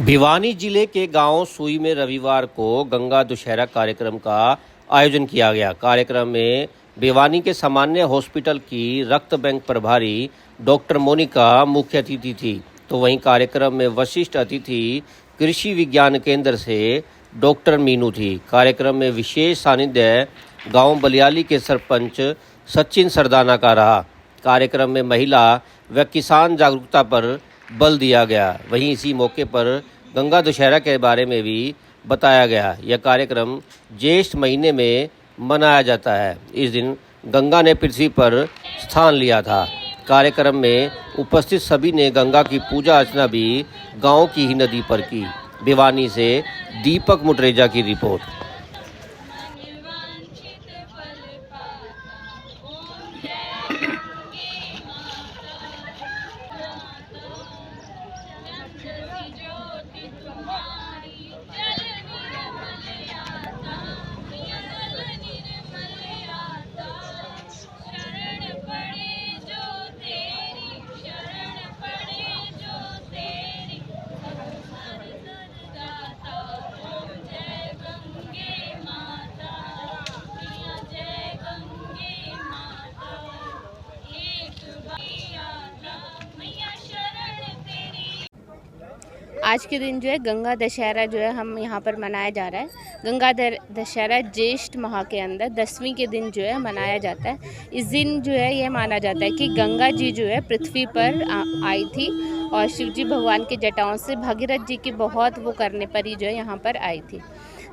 भिवानी जिले के गांव सुई में रविवार को गंगा दशहरा कार्यक्रम का आयोजन किया गया। कार्यक्रम में भिवानी के सामान्य हॉस्पिटल की रक्त बैंक प्रभारी डॉक्टर मोनिका मुख्य अतिथि थी। तो वहीं कार्यक्रम में वरिष्ठ अतिथि कृषि विज्ञान केंद्र से डॉक्टर मीनू थी। कार्यक्रम में विशेष सानिध्य गांव बलियाली के सरपंच सचिन सरदाना का रहा। कार्यक्रम में महिला व किसान जागरूकता पर बल दिया गया। वहीं इसी मौके पर गंगा दशहरा के बारे में भी बताया गया। यह कार्यक्रम ज्येष्ठ महीने में मनाया जाता है। इस दिन गंगा ने पृथ्वी पर स्थान लिया था। कार्यक्रम में उपस्थित सभी ने गंगा की पूजा अर्चना भी गांव की ही नदी पर की। भिवानी से दीपक मुटरेजा की रिपोर्ट। आज के दिन जो है गंगा दशहरा जो है हम यहाँ पर मनाया जा रहा है। गंगा दशहरा ज्येष्ठ माह के अंदर 10वीं के दिन जो है मनाया जाता है। इस दिन जो है यह माना जाता है कि गंगा जी जो है पृथ्वी पर आई थी और शिव जी भगवान के जटाओं से भगीरथ जी की बहुत वो करने पर ही जो है यहाँ पर आई थी।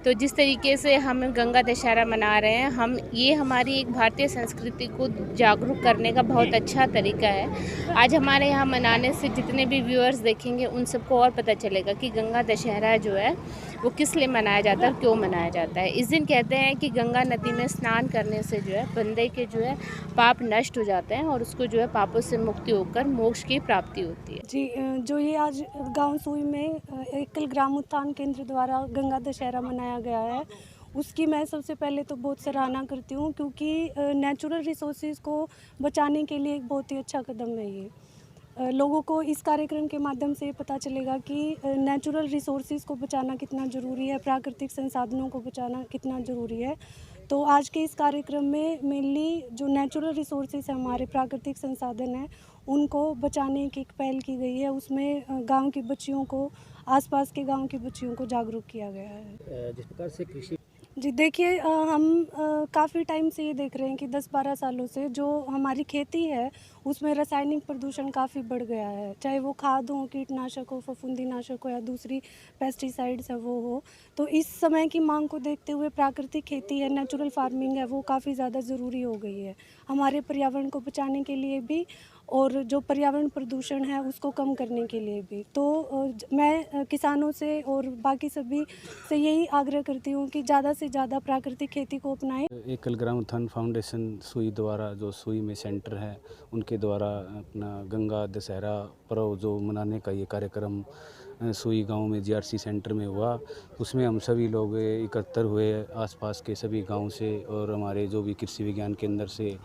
तो जिस तरीके से हम गंगा दशहरा मना रहे हैं, ये हमारी एक भारतीय संस्कृति को जागरूक करने का बहुत अच्छा तरीका है। आज हमारे यहाँ मनाने से जितने भी व्यूअर्स देखेंगे उन सबको और पता चलेगा कि गंगा दशहरा जो है वो किस लिए मनाया जाता है और क्यों मनाया जाता है। इस दिन कहते हैं कि गंगा नदी में स्नान करने से जो है बंदे के जो है पाप नष्ट हो जाते हैं और उसको जो है पापों से मुक्ति होकर मोक्ष की प्राप्ति होती है। जी, जो ये आज गांव सुई में एकल ग्राम उत्थान केंद्र द्वारा गंगा दशहरा मनाया गया है, उसकी मैं सबसे पहले तो बहुत सराहना करती हूँ, क्योंकि नेचुरल रिसोर्सेज को बचाने के लिए एक बहुत ही अच्छा कदम है ये। लोगों को इस कार्यक्रम के माध्यम से पता चलेगा कि नेचुरल रिसोर्सेज को बचाना कितना ज़रूरी है, प्राकृतिक संसाधनों को बचाना कितना ज़रूरी है। तो आज के इस कार्यक्रम में मेनली जो नेचुरल रिसोर्सेज है, हमारे प्राकृतिक संसाधन हैं, उनको बचाने की एक पहल की गई है। उसमें गांव की बच्चियों को, आसपास के गांव की बच्चियों को जागरूक किया गया है। जिस प्रकार से कृषि जी देखिए, हम काफ़ी टाइम से ये देख रहे हैं कि 10-12 सालों से जो हमारी खेती है उसमें रासायनिक प्रदूषण काफ़ी बढ़ गया है। चाहे वो खाद हो, कीटनाशक हो, फफूंदीनाशक हो या दूसरी पेस्टिसाइड्स है वो हो। तो इस समय की मांग को देखते हुए प्राकृतिक खेती है, नेचुरल फार्मिंग है, वो काफ़ी ज़्यादा ज़रूरी हो गई है हमारे पर्यावरण को बचाने के लिए भी और जो पर्यावरण प्रदूषण है उसको कम करने के लिए भी। तो मैं किसानों से और बाकी सभी से यही आग्रह करती हूँ कि ज़्यादा से ज़्यादा प्राकृतिक खेती को अपनाएं। एकल ग्राम उत्थान फाउंडेशन सुई द्वारा, जो सुई में सेंटर है, उनके द्वारा अपना गंगा दशहरा पर्व जो मनाने का ये कार्यक्रम सुई गांव में जीआरसी सेंटर में हुआ, उसमें हम सभी लोग एकत्र हुए आसपास के सभी गांव से और हमारे जो भी कृषि विज्ञान केंद्र से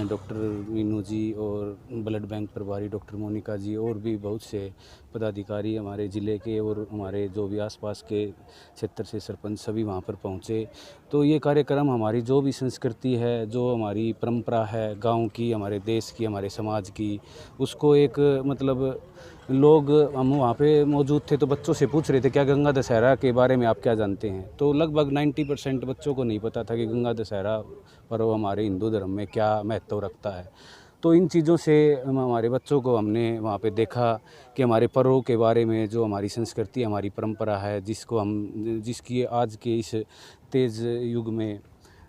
डॉक्टर मीनू जी और ब्लड बैंक प्रभारी डॉक्टर मोनिका जी और भी बहुत से पदाधिकारी हमारे ज़िले के और हमारे जो भी आसपास के क्षेत्र से सरपंच सभी वहाँ पर पहुँचे। तो ये कार्यक्रम हमारी जो भी संस्कृति है, जो हमारी परंपरा है गांव की, हमारे देश की, हमारे समाज की, उसको एक मतलब लोग, हम वहाँ पे मौजूद थे तो बच्चों से पूछ रहे थे क्या गंगा दशहरा के बारे में आप क्या जानते हैं। तो लगभग 90% बच्चों को नहीं पता था कि गंगा दशहरा पर्व हमारे हिंदू धर्म में क्या महत्व रखता है। तो इन चीज़ों से हमारे बच्चों को हमने वहाँ पे देखा कि हमारे पर्वों के बारे में, जो हमारी संस्कृति, हमारी परंपरा है, जिसकी आज के इस तेज़ युग में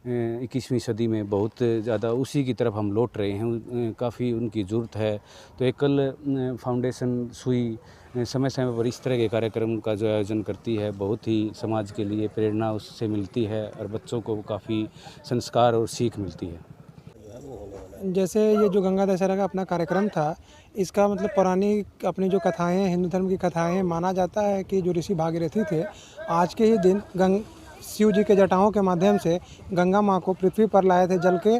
21वीं सदी में बहुत ज़्यादा उसी की तरफ हम लौट रहे हैं, काफ़ी उनकी ज़रूरत है। तो एकल फाउंडेशन सुई समय समय पर इस तरह के कार्यक्रम का जो आयोजन करती है, बहुत ही समाज के लिए प्रेरणा उससे मिलती है और बच्चों को काफ़ी संस्कार और सीख मिलती है। जैसे ये जो गंगा दशहरा का अपना कार्यक्रम था, इसका मतलब पुरानी अपनी जो कथाएं हैं, हिंदू धर्म की कथाएं हैं, माना जाता है कि जो ऋषि भागीरथी थे, आज के ही दिन शिव जी के जटाओं के माध्यम से गंगा माँ को पृथ्वी पर लाए थे जल के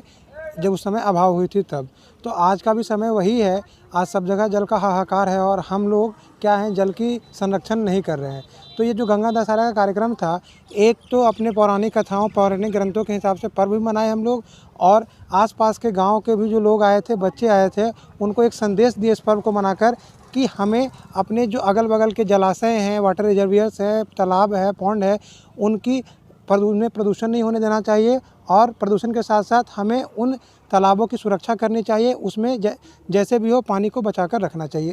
जब उस समय अभाव हुई थी तब। तो आज का भी समय वही है, आज सब जगह जल का हाहाकार है और हम लोग क्या हैं, जल की संरक्षण नहीं कर रहे हैं। तो ये जो गंगा दशहरा का कार्यक्रम था, एक तो अपने पौराणिक कथाओं, पौराणिक ग्रंथों के हिसाब से पर्व भी मनाए हम लोग, और आसपास के गांव के भी जो लोग आए थे, बच्चे आए थे, उनको एक संदेश दिए इस पर्व को मनाकर कि हमें अपने जो अगल बगल के जलाशय हैं, वाटर रिजर्वियर्स है, तालाब है, पौंड है, उनमें प्रदूषण नहीं होने देना चाहिए, और प्रदूषण के साथ साथ हमें उन तालाबों की सुरक्षा करनी चाहिए, उसमें जैसे भी हो पानी को बचाकर रखना चाहिए।